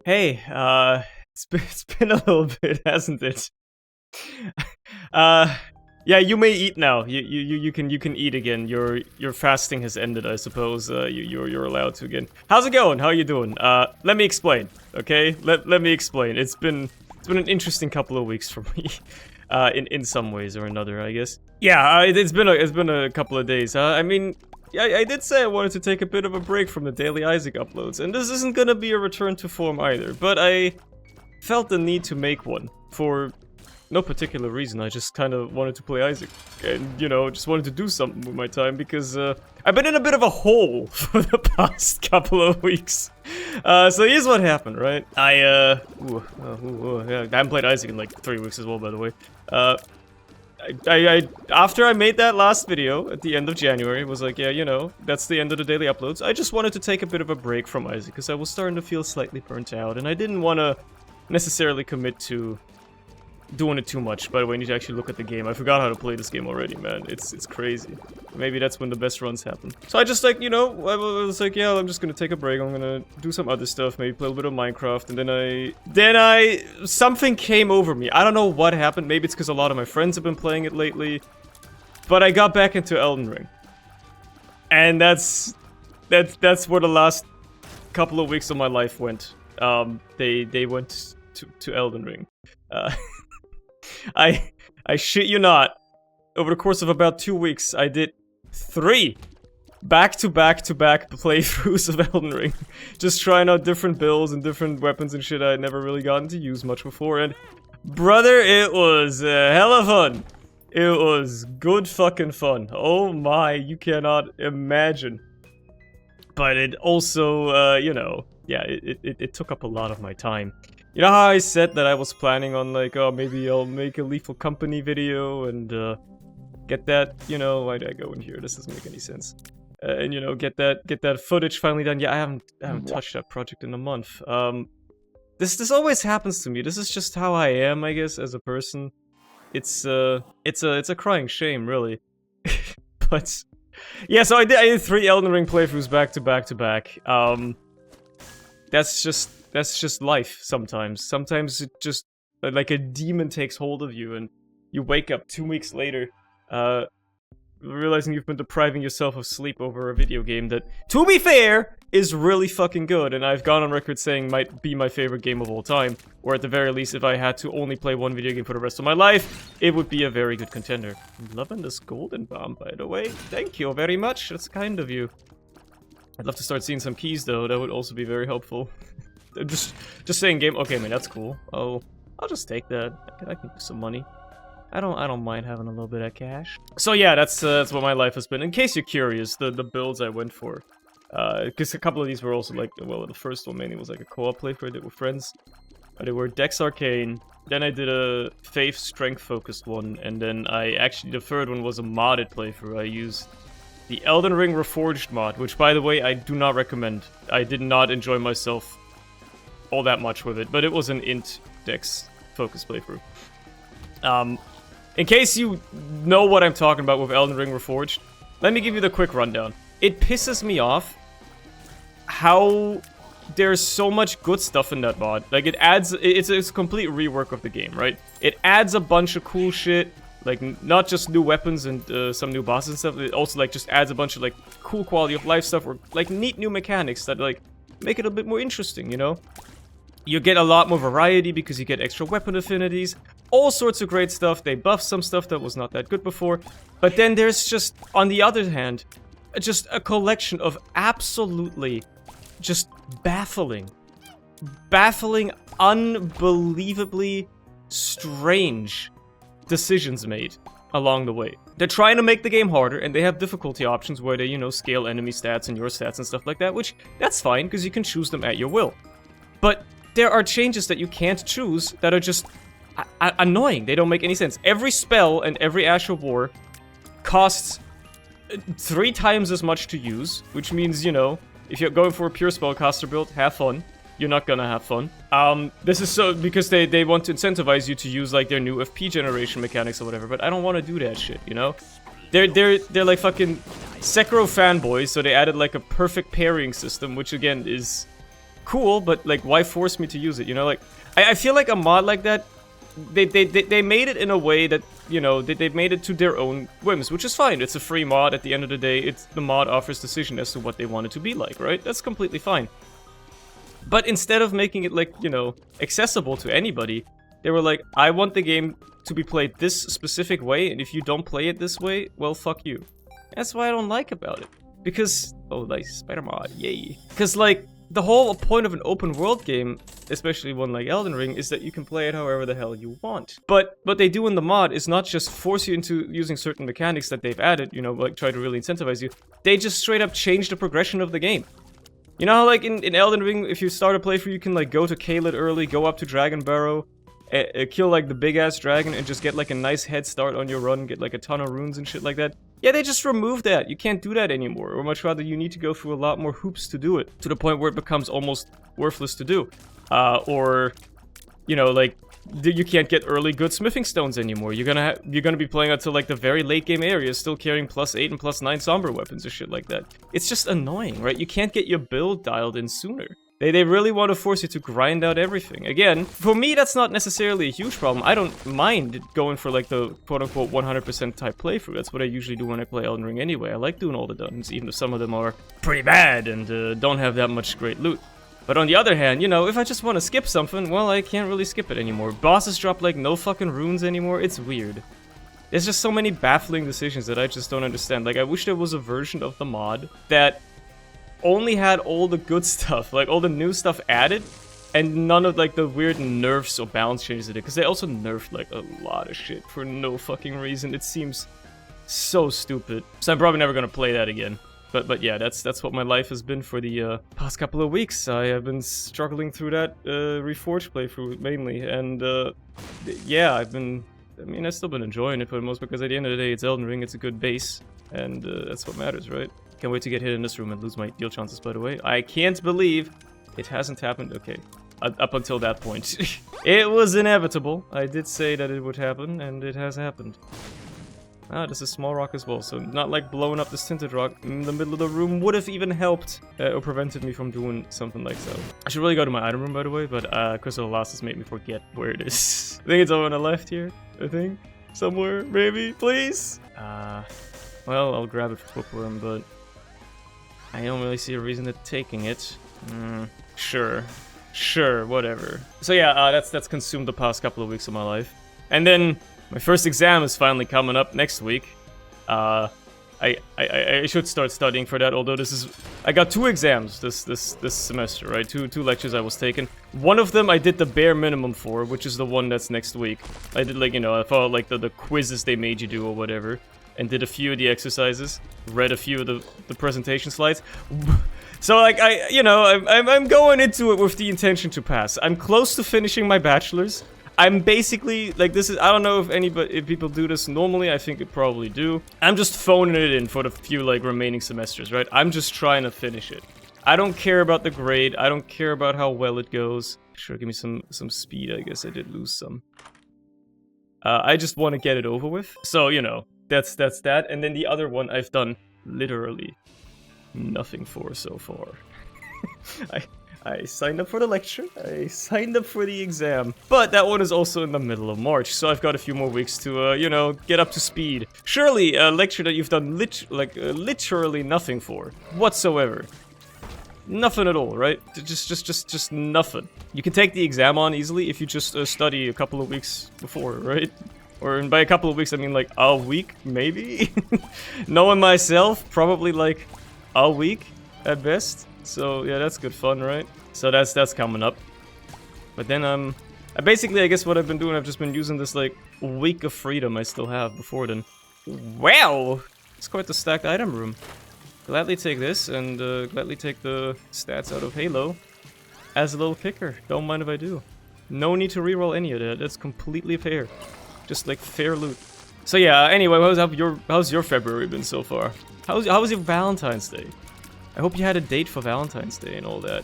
Hey, it's been a little bit, hasn't it? uh, yeah, you may eat now. You can eat again. Your fasting has ended, I suppose. You're allowed to again. How's it going? How are you doing? Let me explain. Okay, let me explain. It's been an interesting couple of weeks for me. In some ways or another, I guess. Yeah, it's been a couple of days. I mean, I did say I wanted to take a bit of a break from the daily Isaac uploads, and this isn't gonna be a return to form either, but I felt the need to make one for no particular reason. I just kind of wanted to play Isaac, and, you know, just wanted to do something with my time, because, I've been in a bit of a hole for the past couple of weeks. So here's what happened, right? Yeah, I haven't played Isaac in like 3 weeks as well, by the way. After I made that last video at the end of January, was like, yeah, you know, that's the end of the daily uploads. I just wanted to take a bit of a break from Isaac, because I was starting to feel slightly burnt out, and I didn't want to necessarily commit to doing it too much. By the way, I need to actually look at the game. I forgot how to play this game already, man. It's crazy. Maybe that's when the best runs happen. So I just, like, you know, I was like, yeah, I'm just gonna take a break. I'm gonna do some other stuff, maybe play a little bit of Minecraft, and then something came over me. I don't know what happened. Maybe it's because a lot of my friends have been playing it lately, but I got back into Elden Ring. And that's where the last couple of weeks of my life went. They went to Elden Ring. I shit you not, over the course of about 2 weeks, I did 3 back-to-back playthroughs of Elden Ring. Just trying out different builds and different weapons and shit I had never really gotten to use much before, and brother, it was hella fun. It was good fucking fun. Oh my, you cannot imagine. But it also, you know, yeah, it took up a lot of my time. You know how I said that I was planning on, like, oh, maybe I'll make a Lethal Company video and, get that, you know, why did I go in here? This doesn't make any sense. And, you know, get that footage finally done. Yeah, I haven't touched that project in a month. This always happens to me. This is just how I am, I guess, as a person. It's a crying shame, really. But, yeah, so I did 3 Elden Ring playthroughs back to back. That's just life sometimes. Sometimes it just, like, a demon takes hold of you and you wake up 2 weeks later, realizing you've been depriving yourself of sleep over a video game that, to be fair, is really fucking good, and I've gone on record saying might be my favorite game of all time, or at the very least, if I had to only play one video game for the rest of my life, it would be a very good contender. I'm loving this golden bomb, by the way. Thank you very much, that's kind of you. I'd love to start seeing some keys, though. That would also be very helpful. Just saying game. Okay, man, that's cool. Oh, I'll just take that. I can use some money. I don't mind having a little bit of cash. So yeah, that's what my life has been. In case you're curious, the builds I went for, because a couple of these were also like, well, the first one mainly was like a co-op playthrough I did with friends. They were Dex Arcane. Then I did a Faith Strength focused one, and then the third one was a modded playthrough. I used the Elden Ring Reforged mod, which, by the way, I do not recommend. I did not enjoy myself all that much with it, but it was an int Dex focus playthrough. In case you know what I'm talking about with Elden Ring Reforged, let me give you the quick rundown. It pisses me off how there's so much good stuff in that mod. Like, it's a complete rework of the game, right? It adds a bunch of cool shit, like, not just new weapons and some new bosses and stuff, it also, like, just adds a bunch of, like, cool quality of life stuff, or, like, neat new mechanics that, like, make it a bit more interesting, you know? You get a lot more variety because you get extra weapon affinities, all sorts of great stuff. They buff some stuff that was not that good before. But then there's just, on the other hand, just a collection of absolutely just baffling, unbelievably strange decisions made along the way. They're trying to make the game harder, and they have difficulty options where they, you know, scale enemy stats and your stats and stuff like that, which, that's fine, because you can choose them at your will. But there are changes that you can't choose that are just annoying. They don't make any sense. Every spell and every Ash of War costs 3 times as much to use, which means, you know, if you're going for a pure spellcaster build, have fun. You're not gonna have fun. This is so because they want to incentivize you to use, like, their new FP generation mechanics or whatever, but I don't want to do that shit, you know? They're like fucking Sekiro fanboys, so they added, like, a perfect parrying system, which again is cool, but like, why force me to use it? You know, like, I feel like a mod like that, they made it in a way that, you know, they made it to their own whims, which is fine. It's a free mod. At the end of the day, the mod offers decision as to what they want it to be like, right? That's completely fine. But instead of making it, like, you know, accessible to anybody, they were like, I want the game to be played this specific way, and if you don't play it this way, well, fuck you. That's what I don't like about it. Because, oh, nice, spider mod, yay. Because, like, the whole point of an open world game, especially one like Elden Ring, is that you can play it however the hell you want. But what they do in the mod is not just force you into using certain mechanics that they've added, you know, like try to really incentivize you. They just straight up change the progression of the game. You know how, like, in Elden Ring, if you start a playthrough, you can, like, go to Caelid early, go up to Dragon Barrow, kill, like, the big-ass dragon, and just get, like, a nice head start on your run, get, like, a ton of runes and shit like that? Yeah, they just removed that. You can't do that anymore. Or much rather, you need to go through a lot more hoops to do it. To the point where it becomes almost worthless to do. Or, you know, like, you can't get early good smithing stones anymore. You're gonna be playing until like the very late game areas, still carrying +8 and +9 somber weapons or shit like that. It's just annoying, right? You can't get your build dialed in sooner. They really want to force you to grind out everything. Again, for me, that's not necessarily a huge problem. I don't mind going for like the quote-unquote 100% type playthrough. That's what I usually do when I play Elden Ring anyway. I like doing all the dungeons, even if some of them are pretty bad and don't have that much great loot. But on the other hand, you know, if I just want to skip something, well, I can't really skip it anymore. Bosses drop, like, no fucking runes anymore. It's weird. There's just so many baffling decisions that I just don't understand. Like, I wish there was a version of the mod that only had all the good stuff, like, all the new stuff added, and none of, like, the weird nerfs or balance changes it did. Because they also nerfed, like, a lot of shit for no fucking reason. It seems so stupid. So I'm probably never gonna play that again. But yeah, that's what my life has been for the past couple of weeks. I have been struggling through that Reforged playthrough mainly, and yeah, I've still been enjoying it for the most, because at the end of the day, it's Elden Ring, it's a good base, and that's what matters, right? Can't wait to get hit in this room and lose my deal chances, by the way. I can't believe it hasn't happened. Okay, up until that point. It was inevitable. I did say that it would happen, and it has happened. Ah, this is small rock as well, so not like blowing up this tinted rock in the middle of the room would have even helped or prevented me from doing something like so. I should really go to my item room, by the way, but Crystal Lost has made me forget where it is. I think it's over on the left here, I think. Somewhere, maybe, please? Well, I'll grab it for Bookworm, but I don't really see a reason to taking it. Sure, whatever. So yeah, that's consumed the past couple of weeks of my life. And then my first exam is finally coming up next week. I should start studying for that, although I got 2 exams this semester, right? Two lectures I was taking. One of them I did the bare minimum for, which is the one that's next week. I did, like, you know, I followed like the quizzes they made you do or whatever, and did a few of the exercises, read a few of the presentation slides. So, like, I'm going into it with the intention to pass. I'm close to finishing my bachelor's. I'm basically, like, I don't know if people do this normally. I think it probably do. I'm just phoning it in for the few, like, remaining semesters, right? I'm just trying to finish it. I don't care about the grade. I don't care about how well it goes. Sure, give me some speed. I guess I did lose some. I just want to get it over with. So, you know, that's that. And then the other one I've done literally nothing for so far. I signed up for the lecture, I signed up for the exam, but that one is also in the middle of March, so I've got a few more weeks to, you know, get up to speed. Surely a lecture that you've done literally nothing for, whatsoever. Nothing at all, right? Just nothing. You can take the exam on easily if you just study a couple of weeks before, right? Or by a couple of weeks, I mean like a week, maybe? Knowing myself, probably like a week at best. So yeah, that's good fun, right? So that's coming up. But then I guess what I've been doing, I've just been using this like week of freedom I still have before then. Wow, it's quite the stacked item room. Gladly take this and gladly take the stats out of Halo as a little kicker. Don't mind if I do. No need to reroll any of that. That's completely fair. Just like fair loot. So yeah. Anyway, how's your February been so far? How was your Valentine's Day? I hope you had a date for Valentine's Day and all that.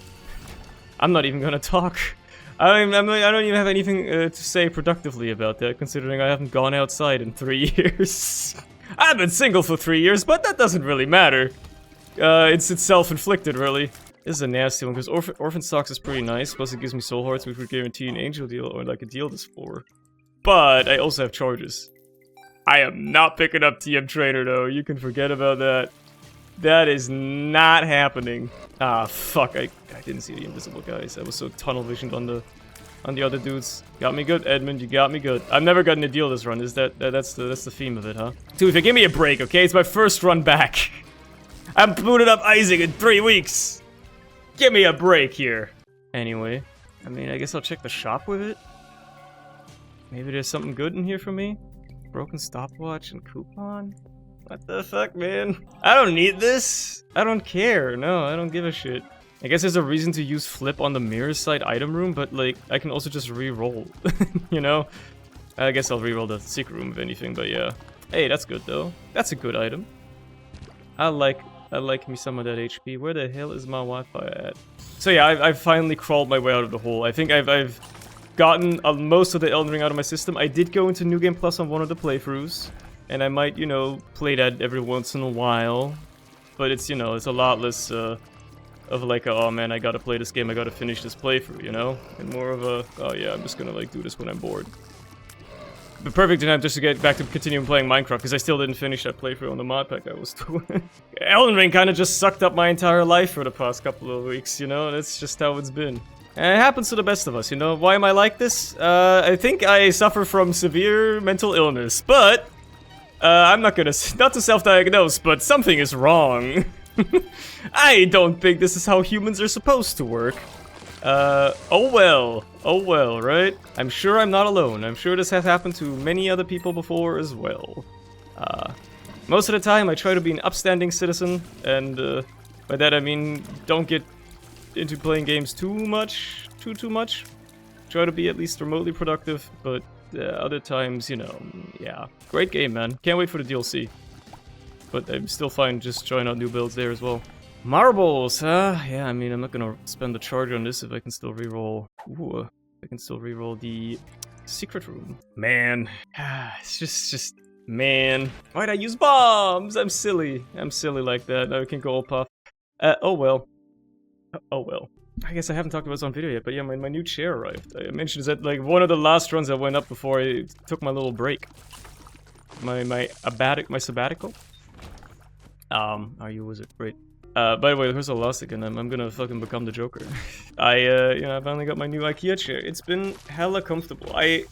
I'm not even gonna talk. I don't even have anything to say productively about that, considering I haven't gone outside in 3 years. I've been single for 3 years, but that doesn't really matter. It's self-inflicted, really. This is a nasty one, because Orphan Stocks is pretty nice, plus it gives me soul hearts, which would guarantee an angel deal, or like a deal this floor. But I also have charges. I am not picking up TM Trainer, though. You can forget about that. That is not happening. Ah, fuck. I didn't see the invisible guys. I was so tunnel visioned on the other dudes. Got me good, Edmund. You got me good. I've never gotten a deal this run. Is that's the theme of it, huh? Dude, give me a break, okay? It's my first run back. I'm booted up Isaac in 3 weeks. Give me a break here. Anyway, I mean, I guess I'll check the shop with it. Maybe there's something good in here for me. Broken stopwatch and coupon. What the fuck, man? I don't need this. I don't care. No, I don't give a shit. I guess there's a reason to use flip on the mirror side item room, but like, I can also just re-roll, you know? I guess I'll re-roll the secret room if anything, but yeah. Hey, that's good though. That's a good item. I like me some of that HP. Where the hell is my Wi-Fi at? So yeah, I've finally crawled my way out of the hole. I think I've gotten most of the Elden Ring out of my system. I did go into New Game Plus on one of the playthroughs, and I might, you know, play that every once in a while. But it's, you know, it's a lot less of like, oh man, I gotta play this game, I gotta finish this playthrough, you know? And more of a, oh yeah, I'm just gonna like do this when I'm bored. The perfect time just to get back to continuing playing Minecraft, because I still didn't finish that playthrough on the mod pack I was doing. Elden Ring kind of just sucked up my entire life for the past couple of weeks, you know? That's just how it's been. And it happens to the best of us, you know? Why am I like this? I think I suffer from severe mental illness, but I'm not gonna, not to self-diagnose, but something is wrong. I don't think this is how humans are supposed to work. Oh well, right? I'm sure I'm not alone. I'm sure this has happened to many other people before as well. Most of the time I try to be an upstanding citizen, and by that I mean don't get into playing games too much. Try to be at least remotely productive, but other times, you know, yeah. Great game, man. Can't wait for the DLC. But I'm still fine just trying out new builds there as well. Marbles, huh? Yeah, I mean, I'm not gonna spend the charge on this if I can still reroll. Ooh, I can still reroll the secret room. Man, it's just, man. Why'd I use bombs? I'm silly. I'm silly like that. Now I can go all puff. Oh well. Oh well. I guess I haven't talked about this on video yet, but yeah, my new chair arrived. I mentioned that like one of the last runs I went up before I took my little break. My sabbatical. Are you a wizard? Great. By the way, here's a lost again. I'm gonna fucking become the Joker. You know, I finally got my new IKEA chair. It's been hella comfortable. I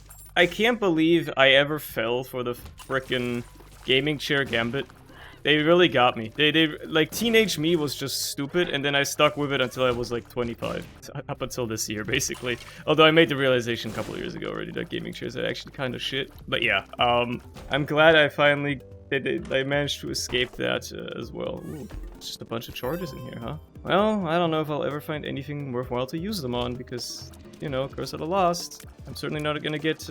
can't believe I ever fell for the frickin' gaming chair gambit. They really got me. They like, teenage me was just stupid, and then I stuck with it until I was like 25. Up until this year, basically. Although I made the realization a couple of years ago already that gaming chairs are actually kind of shit. But yeah, I'm glad I finally... I managed to escape that as well. Ooh, just a bunch of charges in here, huh? Well, I don't know if I'll ever find anything worthwhile to use them on, because, you know, Curse of the Lost. I'm certainly not gonna get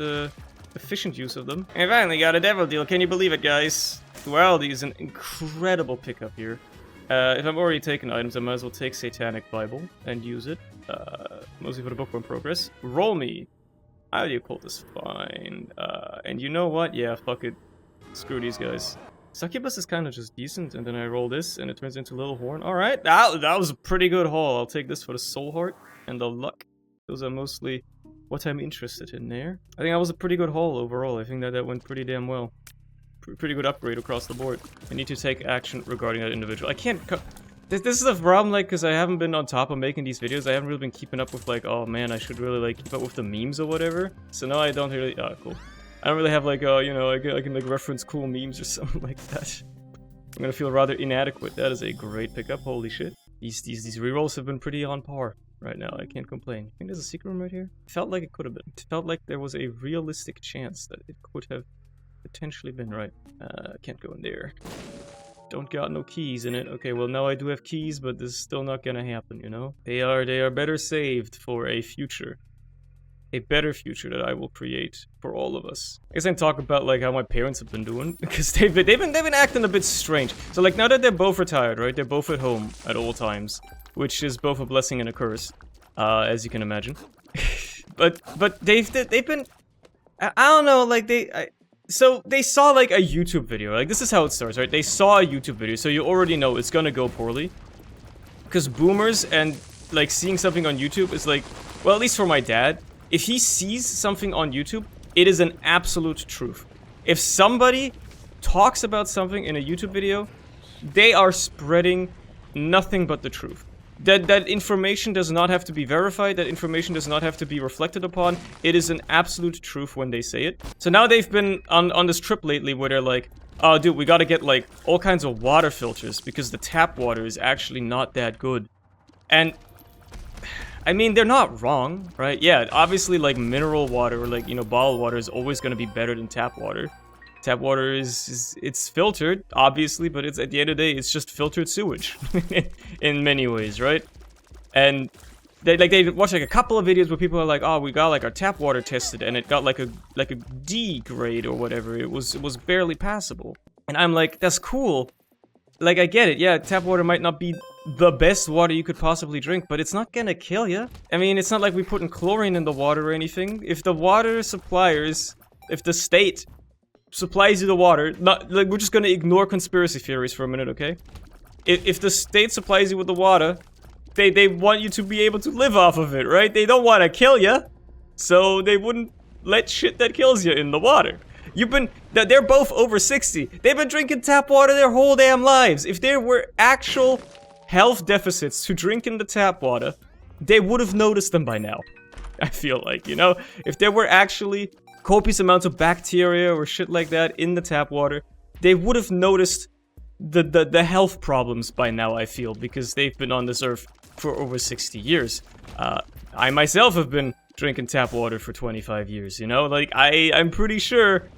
efficient use of them. I finally got a devil deal, can you believe it, guys? Duality is an incredible pickup here. If I'm already taking items, I might as well take Satanic Bible and use it. Mostly for the bookworm progress. Roll me. The Occult is fine. And you know what? Yeah, fuck it. Screw these guys. Succubus is kind of just decent, and then I roll this, and it turns into Little Horn. Alright, that was a pretty good haul. I'll take this for the Soul Heart and the Luck. Those are mostly what I'm interested in there. I think that was a pretty good haul overall. I think that went pretty damn well. Pretty good upgrade across the board. I need to take action regarding that individual. I can't... This is the problem, like, because I haven't been on top of making these videos. I haven't really been keeping up with, like, oh man, I should really, like, keep up with the memes or whatever. So now I don't really... Ah, cool. I don't really have, like, you know, I can like, reference cool memes or something like that. I'm gonna feel rather inadequate. That is a great pickup, holy shit. These rerolls have been pretty on par right now, I can't complain. I think there's a secret room right here. Felt like it could have been. It felt like there was a realistic chance that it could have potentially been right. Can't go in there. Don't got no keys in it. Okay, well now I do have keys, but this is still not gonna happen, you know? They are better saved for a future. A better future that I will create for all of us. I guess I can talk about like how my parents have been doing, because they've been acting a bit strange. So like now that they're both retired, right? They're both at home at all times, which is both a blessing and a curse, as you can imagine. but they've been, I don't know, like so they saw like a YouTube video. Like this is how it starts, right? They saw a YouTube video, so you already know it's gonna go poorly. Because boomers and, like, seeing something on YouTube is like, well, at least for my dad, if he sees something on YouTube, it is an absolute truth. If somebody talks about something in a YouTube video, they are spreading nothing but the truth. That information does not have to be verified, that information does not have to be reflected upon. It is an absolute truth when they say it. So now they've been on this trip lately where they're like, oh dude, we gotta get like all kinds of water filters because the tap water is actually not that good. And I mean, they're not wrong, right? Yeah, obviously like mineral water or like, you know, bottled water is always gonna be better than tap water. Tap water it's filtered, obviously, but it's at the end of the day, it's just filtered sewage in many ways, right? And they watch like a couple of videos where people are like, oh, we got like our tap water tested and it got like a D grade or whatever. It was barely passable. And I'm like, that's cool. Like, I get it. Yeah, tap water might not be the best water you could possibly drink, but it's not gonna kill you. I mean, it's not like we put in chlorine in the water or anything. If the water suppliers, if the state supplies you the water, not like, we're just gonna ignore conspiracy theories for a minute, okay? If the state supplies you with the water, they want you to be able to live off of it, right? They don't want to kill you, so they wouldn't let shit that kills you in the water. They're both over 60. They've been drinking tap water their whole damn lives. If there were actual health deficits to drinking the tap water, they would have noticed them by now. I feel like, you know? If there were actually copious amounts of bacteria or shit like that in the tap water, they would have noticed the health problems by now, I feel, because they've been on this earth for over 60 years. I myself have been drinking tap water for 25 years, you know? Like, I'm pretty sure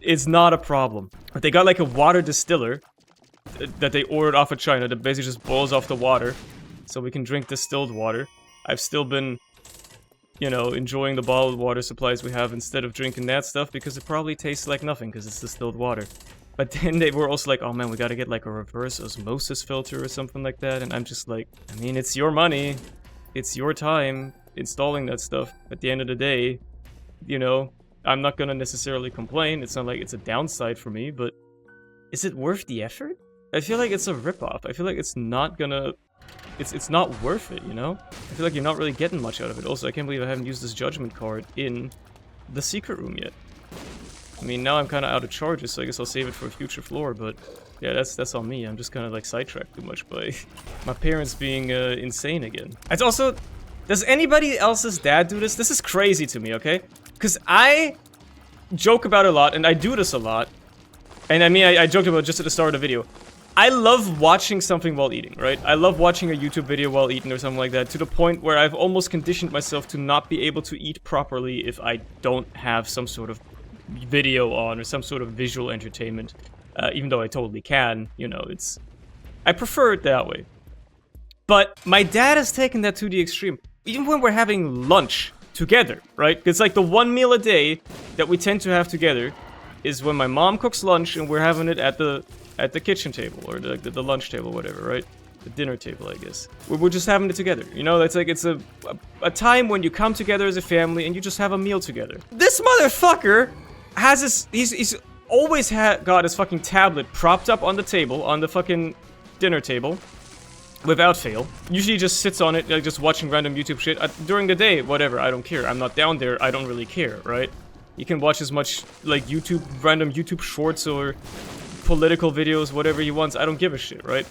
it's not a problem. But they got like a water distiller that they ordered off of China that basically just boils off the water so we can drink distilled water. I've still been, you know, enjoying the bottled water supplies we have instead of drinking that stuff because it probably tastes like nothing because it's distilled water. But then they were also like, oh man, we gotta get like a reverse osmosis filter or something like that. And I'm just like, I mean, it's your money. It's your time installing that stuff. At the end of the day, you know, I'm not gonna necessarily complain. It's not like it's a downside for me, but is it worth the effort? I feel like it's a ripoff. I feel like it's not gonna... It's not worth it, you know? I feel like you're not really getting much out of it. Also, I can't believe I haven't used this judgment card in the secret room yet. I mean, now I'm kind of out of charges, so I guess I'll save it for a future floor, but... yeah, that's on me. I'm just kind of like sidetracked too much by my parents being insane again. It's also... does anybody else's dad do this? This is crazy to me, okay? Because I joke about it a lot, and I do this a lot. And I mean, I joked about it just at the start of the video. I love watching something while eating, right? I love watching a YouTube video while eating or something like that, to the point where I've almost conditioned myself to not be able to eat properly if I don't have some sort of video on or some sort of visual entertainment. Even though I totally can, you know, it's... I prefer it that way. But my dad has taken that to the extreme. Even when we're having lunch together, right? It's like the one meal a day that we tend to have together is when my mom cooks lunch and we're having it at the kitchen table or the lunch table, whatever, right? The dinner table, I guess. We're just having it together, you know? It's like, it's a time when you come together as a family and you just have a meal together. This motherfucker has his, he's always got his fucking tablet propped up on the table, on the fucking dinner table, without fail. Usually just sits on it, like just watching random YouTube shit. During the day, whatever, I don't care. I'm not down there, I don't really care, right? You can watch as much, like, random YouTube shorts or political videos, whatever he wants. I don't give a shit, right?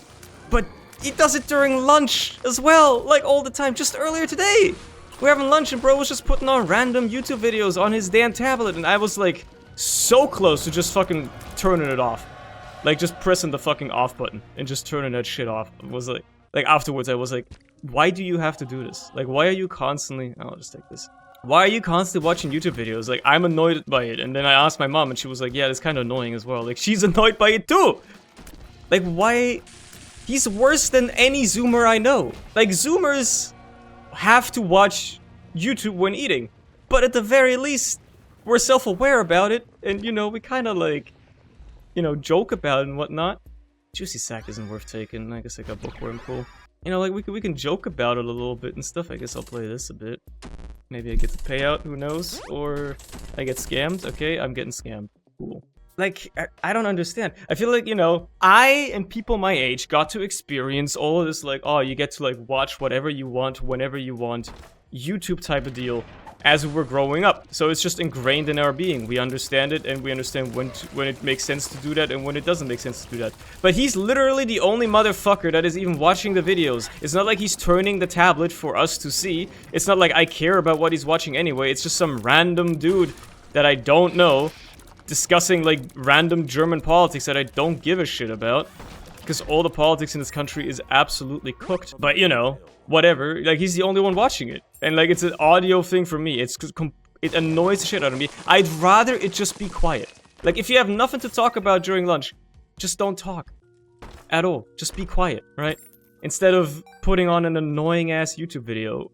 But he does it during lunch as well, like all the time. Just earlier today, we're having lunch and bro was just putting on random YouTube videos on his damn tablet, and I was like so close to just fucking turning it off. Like just pressing the fucking off button and just turning that shit off. It was like afterwards I was like, why do you have to do this? Like, why are you constantly... I'll just take this. Why are you constantly watching YouTube videos? Like, I'm annoyed by it. And then I asked my mom and she was like, yeah, it's kind of annoying as well. Like, she's annoyed by it too! Like, why... He's worse than any Zoomer I know. Like, Zoomers have to watch YouTube when eating. But at the very least, we're self-aware about it. And, you know, we kind of, like, you know, joke about it and whatnot. Juicy Sack isn't worth taking. I guess I got Bookworm, cool. You know, like, we can joke about it a little bit and stuff. I guess I'll play this a bit. Maybe I get the payout, who knows? Or I get scammed. Okay, I'm getting scammed. Cool. like, I don't understand. I feel like, you know, I and people my age got to experience all of this, like, oh, you get to, like, watch whatever you want, whenever you want, YouTube type of deal, as we're growing up. So it's just ingrained in our being. We understand it, and we understand when it makes sense to do that, and when it doesn't make sense to do that. But he's literally the only motherfucker that is even watching the videos. It's not like he's turning the tablet for us to see. It's not like I care about what he's watching anyway. It's just some random dude that I don't know, discussing, like, random German politics that I don't give a shit about. Because all the politics in this country is absolutely cooked. But, you know, whatever. Like, he's the only one watching it. And, like, it's an audio thing for me. It annoys the shit out of me. I'd rather it just be quiet. Like, if you have nothing to talk about during lunch, just don't talk. At all. Just be quiet, right? Instead of putting on an annoying-ass YouTube video.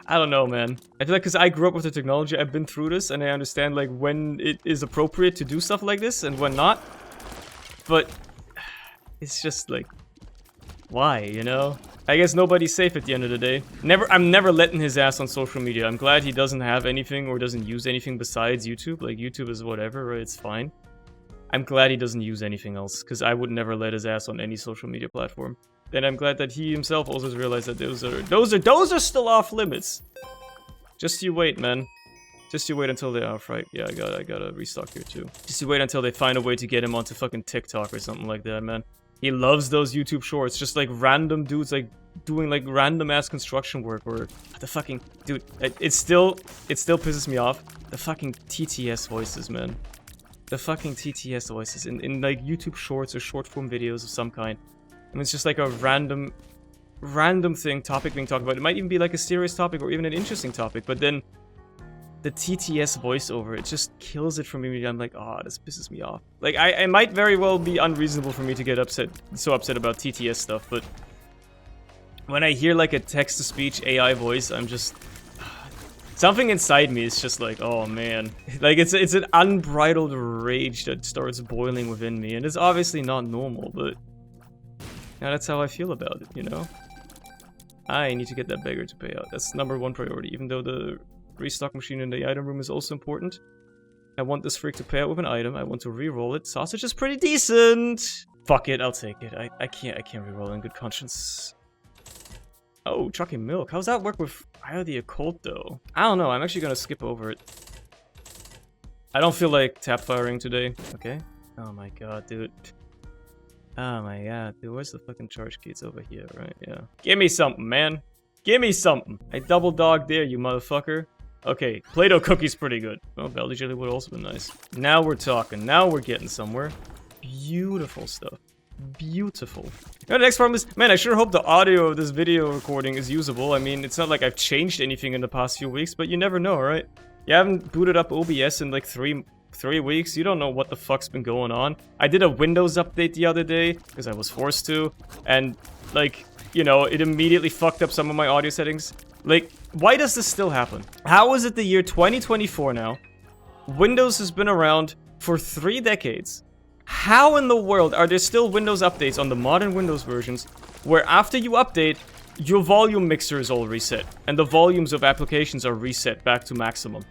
I don't know, man. I feel like because I grew up with the technology, I've been through this, and I understand, like, when it is appropriate to do stuff like this, and when not. But, it's just, like, why, you know? I guess nobody's safe at the end of the day. I'm never letting his ass on social media. I'm glad he doesn't have anything, or doesn't use anything besides YouTube. Like, YouTube is whatever, right? It's fine. I'm glad he doesn't use anything else, because I would never let his ass on any social media platform. And I'm glad that he himself also has realized that those are still off limits. Just you wait, man. Just you wait until they are right. Yeah, I gotta restock here too. Just you wait until they find a way to get him onto fucking TikTok or something like that, man. He loves those YouTube shorts, just like random dudes like doing like random ass construction work or the fucking dude. It still pisses me off. The fucking TTS voices, man. The fucking TTS voices in like YouTube shorts or short form videos of some kind. I mean, it's just like a random topic being talked about. It might even be like a serious topic or even an interesting topic, but then the TTS voiceover, it just kills it for me. I'm like, oh, this pisses me off. Like, I might very well be unreasonable for me to get so upset about TTS stuff, but when I hear like a text-to-speech AI voice, I'm just... something inside me is just like, oh man. Like, it's an unbridled rage that starts boiling within me, and it's obviously not normal, but... now that's how I feel about it, you know? I need to get that beggar to pay out. That's #1 priority, even though the restock machine in the item room is also important. I want this freak to pay out with an item. I want to re-roll it. Sausage is pretty decent! Fuck it, I'll take it. I can't re-roll in good conscience. Oh, trucking milk. How's that work with the Occult, though? I don't know, I'm actually gonna skip over it. I don't feel like tap firing today. Okay. Oh my god, dude. Oh my god, dude, where's the fucking charge key? It's over here, right? Yeah. Give me something, man. Give me something. I double dog dare you, motherfucker. Okay, Play-Doh cookie's pretty good. Well, Belly jelly would also be nice. Now we're talking. Now we're getting somewhere. Beautiful stuff. Beautiful. You know, the next problem is, man, I sure hope the audio of this video recording is usable. I mean, it's not like I've changed anything in the past few weeks, but you never know, right? You haven't booted up OBS in like three weeks. You don't know what the fuck's been going on. I did a Windows update the other day because I was forced to, and like, you know, it immediately fucked up some of my audio settings. Like, why does this still happen? How is it the year 2024 now? Windows has been around for 3 decades. How in the world are there still Windows updates on the modern Windows versions where after you update, your volume mixer is all reset and the volumes of applications are reset back to maximum?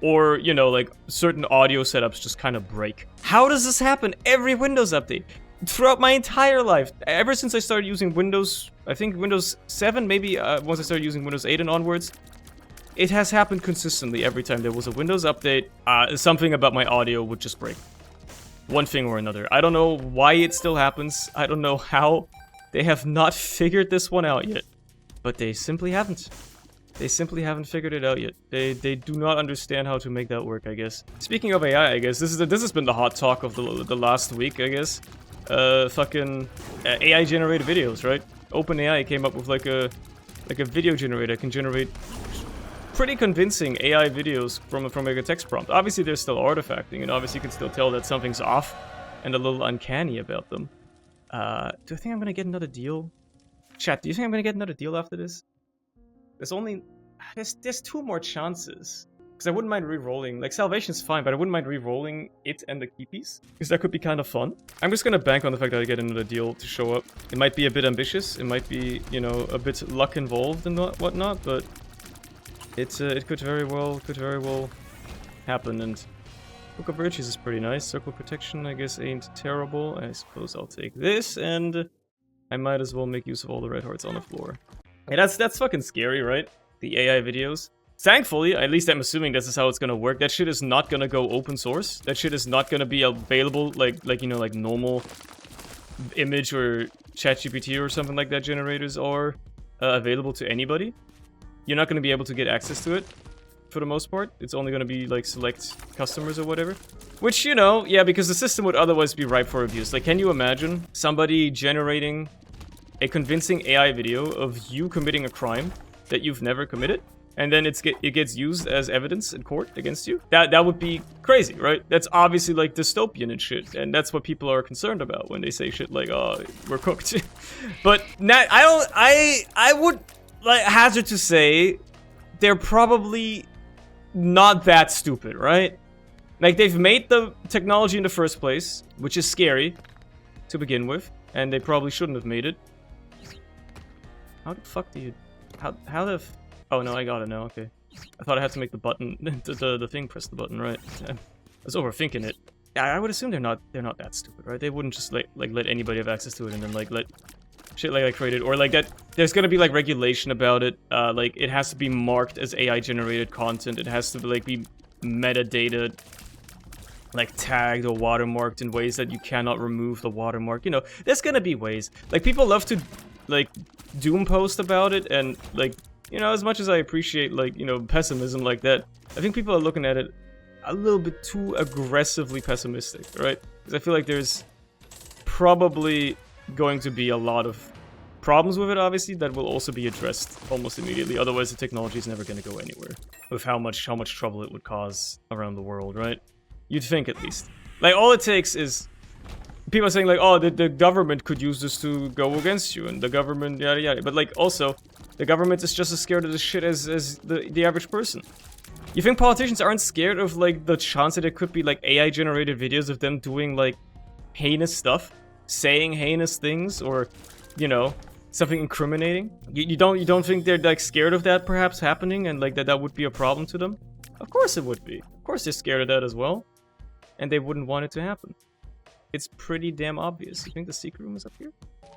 Or, you know, like, certain audio setups just kind of break. How does this happen every Windows update? Throughout my entire life, ever since I started using Windows, I think Windows 7, maybe once I started using Windows 8 and onwards, it has happened consistently every time there was a Windows update. Something about my audio would just break. One thing or another. I don't know why it still happens. I don't know how. They have not figured this one out yet. But they simply haven't. They simply haven't figured it out yet. They do not understand how to make that work, I guess. Speaking of AI, I guess, this has been the hot talk of the last week, I guess. Fucking AI-generated videos, right? OpenAI came up with like a video generator that can generate pretty convincing AI videos from like a text prompt. Obviously, they're still artifacting, and obviously you can still tell that something's off and a little uncanny about them. Do I think I'm gonna get another deal? Chat, do you think I'm gonna get another deal after this? There's 2 more chances. Because I wouldn't mind re-rolling. Like, Salvation's fine, but I wouldn't mind re-rolling it and the key piece. Because that could be kind of fun. I'm just gonna bank on the fact that I get another deal to show up. It might be a bit ambitious. It might be, you know, a bit luck involved and whatnot, but it could very well happen. And Book of Virtues is pretty nice. Circle Protection, I guess, ain't terrible. I suppose I'll take this, and I might as well make use of all the red hearts on the floor. Yeah, that's fucking scary, right? The AI videos. Thankfully, at least I'm assuming this is how it's gonna work. That shit is not gonna go open source. That shit is not gonna be available like you know, like normal image or ChatGPT or something like that generators are available to anybody. You're not gonna be able to get access to it for the most part. It's only gonna be like select customers or whatever. Which, you know, yeah, because the system would otherwise be ripe for abuse. Like, can you imagine somebody generating a convincing AI video of you committing a crime that you've never committed? And then it gets used as evidence in court against you? That would be crazy, right? That's obviously like dystopian and shit, and that's what people are concerned about when they say shit like, "Oh, we're cooked." But I would like hazard to say they're probably not that stupid, right? Like, they've made the technology in the first place, which is scary to begin with, and they probably shouldn't have made it. How the fuck do you how the Oh no, I got it now, okay. I thought I had to make the button, the thing press the button, right? I was overthinking it. Yeah, I would assume they're not that stupid, right? They wouldn't just like let anybody have access to it and then like let shit like that created, or like that there's gonna be like regulation about it. Like it has to be marked as AI generated content. It has to like be metadata like tagged or watermarked in ways that you cannot remove the watermark. You know, there's gonna be ways. Like, people love to like doom post about it, and like, you know, as much as I appreciate, like, you know, pessimism like that, I think people are looking at it a little bit too aggressively pessimistic, right? Because I feel like there's probably going to be a lot of problems with it, obviously, that will also be addressed almost immediately. Otherwise, the technology is never going to go anywhere with how much trouble it would cause around the world, right? You'd think, at least. Like, all it takes is people are saying, like, oh, the government could use this to go against you, and the government, yada yada. But, like, also, the government is just as scared of this shit as the average person. You think politicians aren't scared of, like, the chance that it could be, like, AI-generated videos of them doing, like, heinous stuff? Saying heinous things, or, you know, something incriminating? You don't think they're, like, scared of that perhaps happening, and, like, that would be a problem to them? Of course it would be. Of course they're scared of that as well. And they wouldn't want it to happen. It's pretty damn obvious. You think the secret room is up here?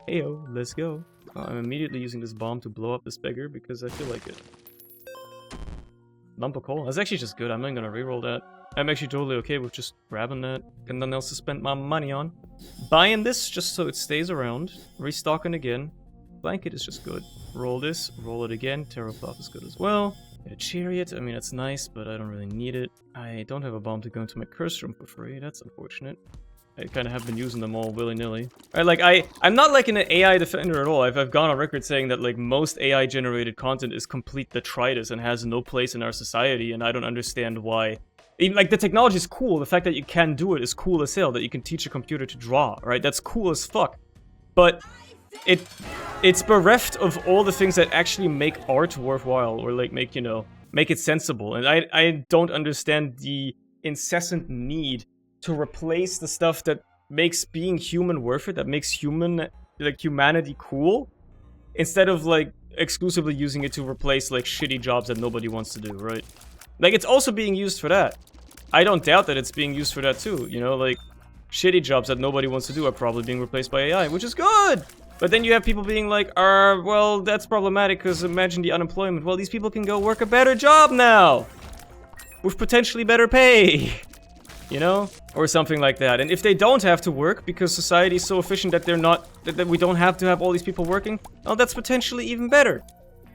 Heyo, let's go. I'm immediately using this bomb to blow up this beggar because I feel like it. Lump of coal. That's actually just good. I'm not gonna reroll that. I'm actually totally okay with just grabbing that. And nothing else to spend my money on. Buying this just so it stays around. Restocking again. Blanket is just good. Roll this. Roll it again. Terracloth is good as well. Get a chariot. I mean, that's nice, but I don't really need it. I don't have a bomb to go into my curse room for free. That's unfortunate. I kind of have been using them all willy-nilly. Like, I'm not like an AI defender at all. I've gone on record saying that, like, most AI-generated content is complete detritus and has no place in our society, and I don't understand why. Even, like, the technology is cool. The fact that you can do it is cool as hell. That you can teach a computer to draw, right? That's cool as fuck. But it's bereft of all the things that actually make art worthwhile, or, like, make, you know, make it sensible. And I don't understand the incessant need to replace the stuff that makes being human worth it, that makes humanity cool, instead of, like, exclusively using it to replace, like, shitty jobs that nobody wants to do, right? Like, it's also being used for that. I don't doubt that it's being used for that too, you know, like, shitty jobs that nobody wants to do are probably being replaced by AI, which is good! But then you have people being like, well, that's problematic, because imagine the unemployment. Well, these people can go work a better job now! With potentially better pay! You know? Or something like that. And if they don't have to work, because society is so efficient that they're not, that we don't have to have all these people working, well, that's potentially even better.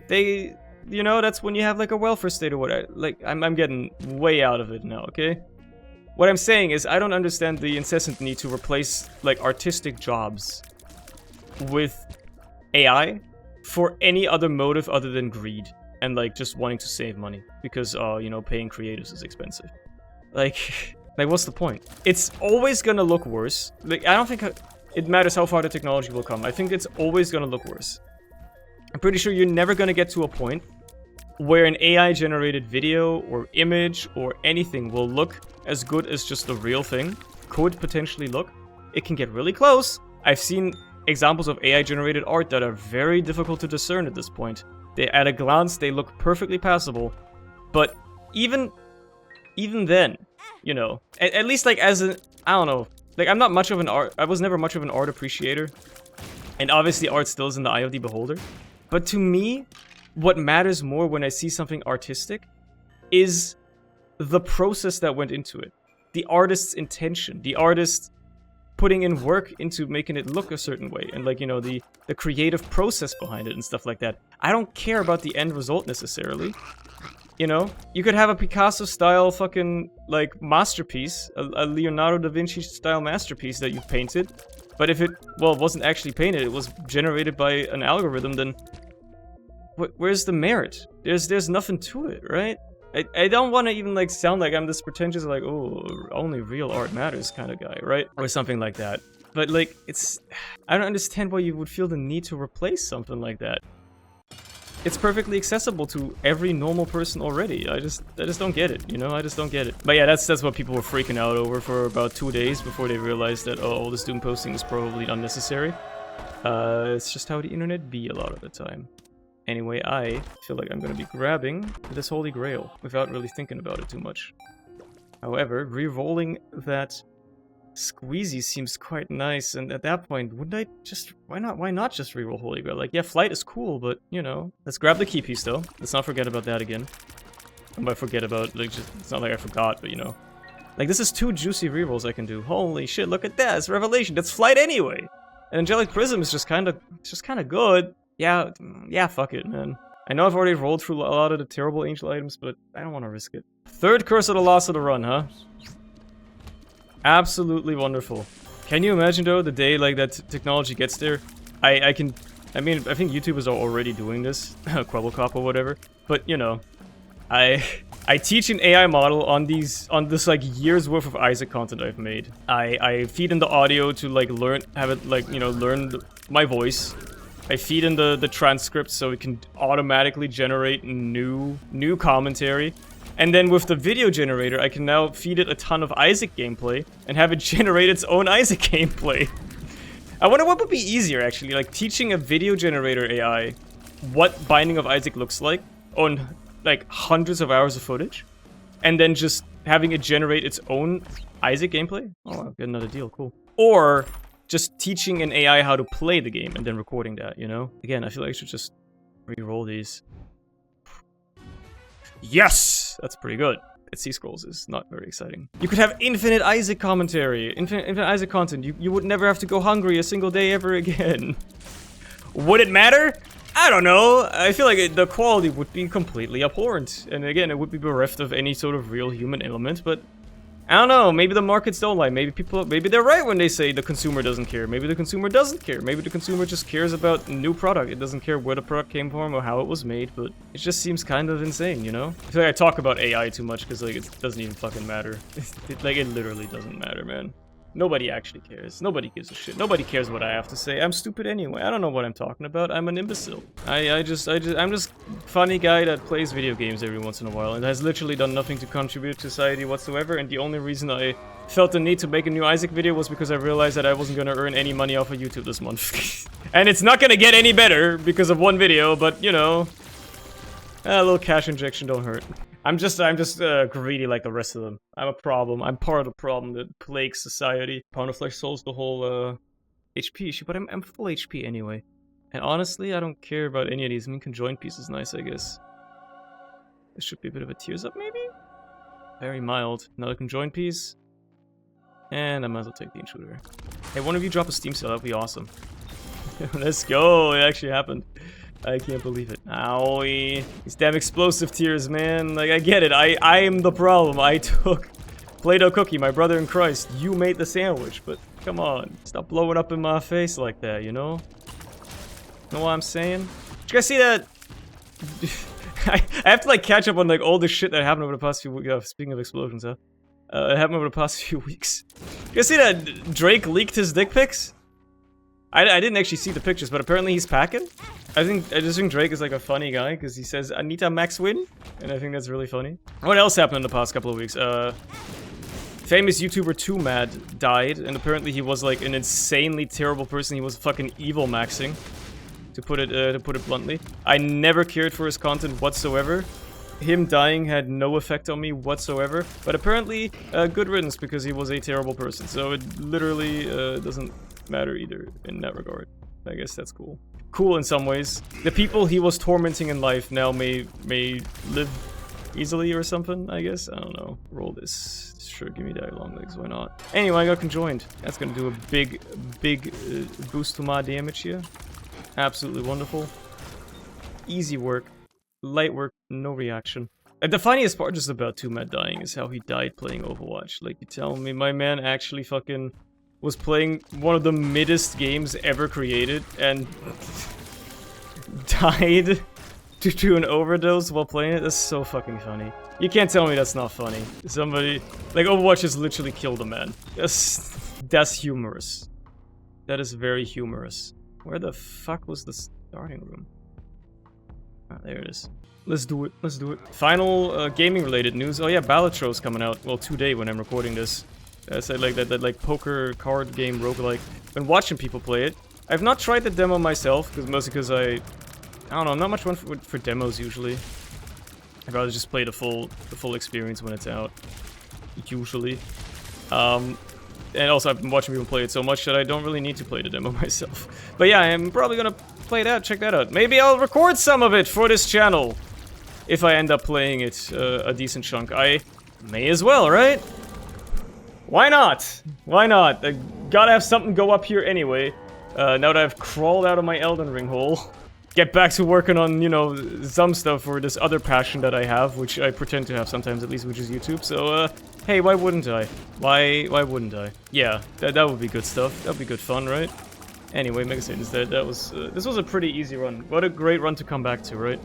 They, you know, that's when you have, like, a welfare state or whatever. Like, I'm getting way out of it now, okay? What I'm saying is, I don't understand the incessant need to replace, like, artistic jobs with AI for any other motive other than greed. And, like, just wanting to save money. Because, you know, paying creatives is expensive. Like... Like, what's the point? It's always gonna look worse. Like, I don't think it matters how far the technology will come. I think it's always gonna look worse. I'm pretty sure you're never gonna get to a point where an AI-generated video or image or anything will look as good as just the real thing. Could potentially look. It can get really close. I've seen examples of AI-generated art that are very difficult to discern at this point. At a glance, they look perfectly passable. But even then, you know, at least like as an, I don't know, like I'm not much of an art, I was never much of an art appreciator, and obviously art still is in the eye of the beholder, but to me, what matters more when I see something artistic is the process that went into it, the artist's intention, the artist putting in work into making it look a certain way, and like, you know, the creative process behind it and stuff like that. I don't care about the end result necessarily. You know, you could have a Picasso-style fucking, like, masterpiece, a Leonardo da Vinci-style masterpiece that you've painted, but if it, well, wasn't actually painted, it was generated by an algorithm, then where's the merit? There's nothing to it, right? I don't want to even, like, sound like I'm this pretentious, like, oh, only real art matters kind of guy, right? Or something like that. But, like, it's... I don't understand why you would feel the need to replace something like that. It's perfectly accessible to every normal person already. I just don't get it, you know? I just don't get it. But yeah, that's what people were freaking out over for about 2 days before they realized that, oh, all this doom posting is probably unnecessary. It's just how the internet be a lot of the time. Anyway, I feel like I'm gonna be grabbing this Holy Grail without really thinking about it too much. However, re-rolling that squeezy seems quite nice, and at that point, wouldn't I just... Why not just re-roll Holy Grail? Like, yeah, flight is cool, but, you know... Let's grab the key piece, though. Let's not forget about that again. I might forget about, like, just... It's not like I forgot, but, you know... Like, this is 2 juicy re-rolls I can do. Holy shit, look at that! It's Revelation! That's flight anyway! And Angelic Prism is just kinda good. Yeah, fuck it, man. I know I've already rolled through a lot of the terrible angel items, but I don't want to risk it. 3rd Curse of the Loss of the Run, huh? Absolutely wonderful. Can you imagine, though, the day, like, that technology gets there? I mean, I think YouTubers are already doing this, Quabblecop or whatever, but, you know, I teach an AI model on this, like, years worth of Isaac content I've made. I feed in the audio to, like, learn my voice. I feed in the transcript so it can automatically generate new commentary. And then with the video generator, I can now feed it a ton of Isaac gameplay and have it generate its own Isaac gameplay. I wonder what would be easier, actually, like teaching a video generator AI what Binding of Isaac looks like on, like, hundreds of hours of footage, and then just having it generate its own Isaac gameplay? Oh, I'll get another deal, cool. Or just teaching an AI how to play the game and then recording that, you know? Again, I feel like I should just re-roll these. Yes! That's pretty good. It's C-Scrolls is not very exciting. You could have infinite Isaac commentary, infinite Isaac content. You would never have to go hungry a single day ever again. Would it matter? I don't know. I feel like the quality would be completely abhorrent. And again, it would be bereft of any sort of real human element, but I don't know, maybe the markets don't lie. Maybe they're right when they say the consumer doesn't care. Maybe the consumer doesn't care. Maybe the consumer just cares about new product. It doesn't care where the product came from or how it was made, but it just seems kind of insane, you know? I feel like I talk about AI too much because, like, it doesn't even fucking matter. It literally doesn't matter, man. Nobody actually cares. Nobody gives a shit. Nobody cares what I have to say. I'm stupid anyway. I don't know what I'm talking about. I'm an imbecile. I'm just a funny guy that plays video games every once in a while and has literally done nothing to contribute to society whatsoever, and the only reason I felt the need to make a new Isaac video was because I realized that I wasn't gonna earn any money off of YouTube this month. And it's not gonna get any better because of one video, but, you know, a little cash injection don't hurt. I'm just greedy like the rest of them. I'm a problem. I'm part of the problem that plagues society. Pound of Flesh solves the whole HP issue, but I'm full HP anyway. And honestly, I don't care about any of these. I mean, Conjoined piece is nice, I guess. This should be a bit of a tears up, maybe? Very mild. Another Conjoined piece. And I might as well take the intruder. Hey, one of you drop a Steam sale, that'd be awesome. Let's go, it actually happened. I can't believe it. Owie. These damn explosive tears, man. Like, I get it. I am the problem. I took Play-Doh cookie, my brother in Christ. You made the sandwich, but come on. Stop blowing up in my face like that, you know? Know what I'm saying? Did you guys see that? I have to, like, catch up on, like, all the shit that happened over the past few weeks. Speaking of explosions, huh? It happened over the past few weeks. You guys see that Drake leaked his dick pics? I didn't actually see the pictures, but apparently he's packing. I just think Drake is like a funny guy because he says Anita Max win, and I think that's really funny. What else happened in the past couple of weeks? Famous YouTuber 2Mad died, and apparently he was like an insanely terrible person. He was fucking evil maxing, to put it bluntly. I never cared for his content whatsoever. him dying had no effect on me whatsoever, but apparently good riddance because he was a terrible person, so it literally doesn't matter either in that regard. I guess that's cool. Cool in some ways. The people he was tormenting in life now may live easily or something, I guess. I don't know. Roll this. Sure, give me that long legs, why not? Anyway, I got conjoined. That's gonna do a big boost to my damage here. Absolutely wonderful. Easy work. Light work, no reaction. And the funniest part just about 2Matt dying is how he died playing Overwatch. Like, you telling me my man actually fucking was playing one of the middest games ever created and died due to an overdose while playing it? That's so fucking funny. You can't tell me that's not funny. Somebody... Like, Overwatch has literally killed a man. That's humorous. That is very humorous. Where the fuck was the starting room? Ah, there it is. Let's do it. Let's do it. Final gaming-related news. Oh yeah, Balatron's coming out. Well, today when I'm recording this. I said like that like poker card game roguelike. Been watching people play it. I've not tried the demo myself, mostly because I don't know. I'm not much one for demos usually. I'd rather just play the full experience when it's out. Usually. And also I've been watching people play it so much that I don't really need to play the demo myself. But yeah, I'm probably gonna play it out, check that out. Maybe I'll record some of it for this channel. If I end up playing it a decent chunk. I may as well, right? Why not? Why not? I gotta have something go up here anyway. Now that I've crawled out of my Elden Ring hole. Get back to working on, you know, some stuff for this other passion that I have, which I pretend to have sometimes at least, which is YouTube. So, hey, why wouldn't I? Why wouldn't I? Yeah, that would be good stuff. That'd be good fun, right? Anyway, Mega Satan is dead. That was, this was a pretty easy run. What a great run to come back to, right?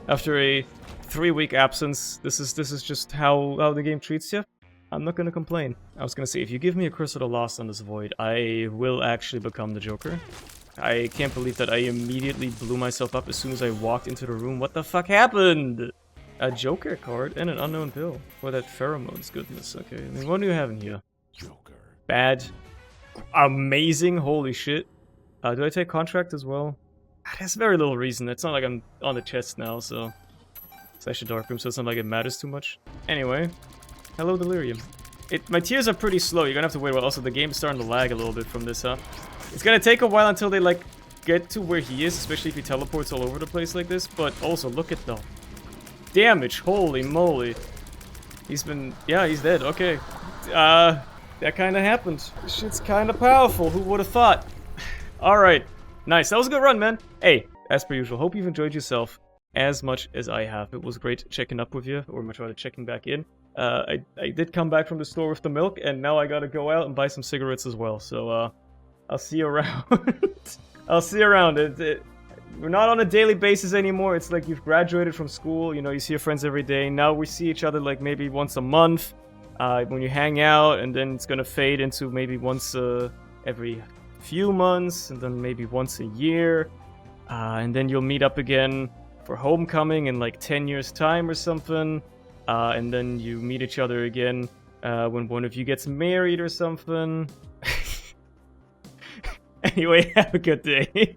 After a 3-week absence, this is just how the game treats you. I'm not gonna complain. I was gonna say, if you give me a Curse of the Lost on this Void, I will actually become the Joker. I can't believe that I immediately blew myself up as soon as I walked into the room. What the fuck happened? A Joker card and an unknown pill. For that pheromones goodness. Okay, I mean, what do you have in here? Joker. Bad. Amazing. Holy shit. Do I take contract as well? There's very little reason. It's not like I'm on the chest now, so... It's actually dark room, so it's not like it matters too much. Anyway. Hello, Delirium. My tears are pretty slow. You're gonna have to wait a while. Also, the game's starting to lag a little bit from this, huh? It's gonna take a while until they, like, get to where he is, especially if he teleports all over the place like this. But also, look at the damage. Holy moly. He's been... Yeah, he's dead. Okay. That kind of happened. This shit's kind of powerful. Who would have thought? Alright. Nice. That was a good run, man. Hey, as per usual, hope you've enjoyed yourself as much as I have. It was great checking up with you, or much rather checking back in. I did come back from the store with the milk, and now I gotta go out and buy some cigarettes as well. So, I'll see you around. I'll see you around. We're not on a daily basis anymore. It's like you've graduated from school. You know, you see your friends every day. Now we see each other like maybe once a month when you hang out, and then it's gonna fade into maybe once every few months, and then maybe once a year, and then you'll meet up again for homecoming in like 10 years time or something, and then you meet each other again when one of you gets married or something. Anyway, have a good day.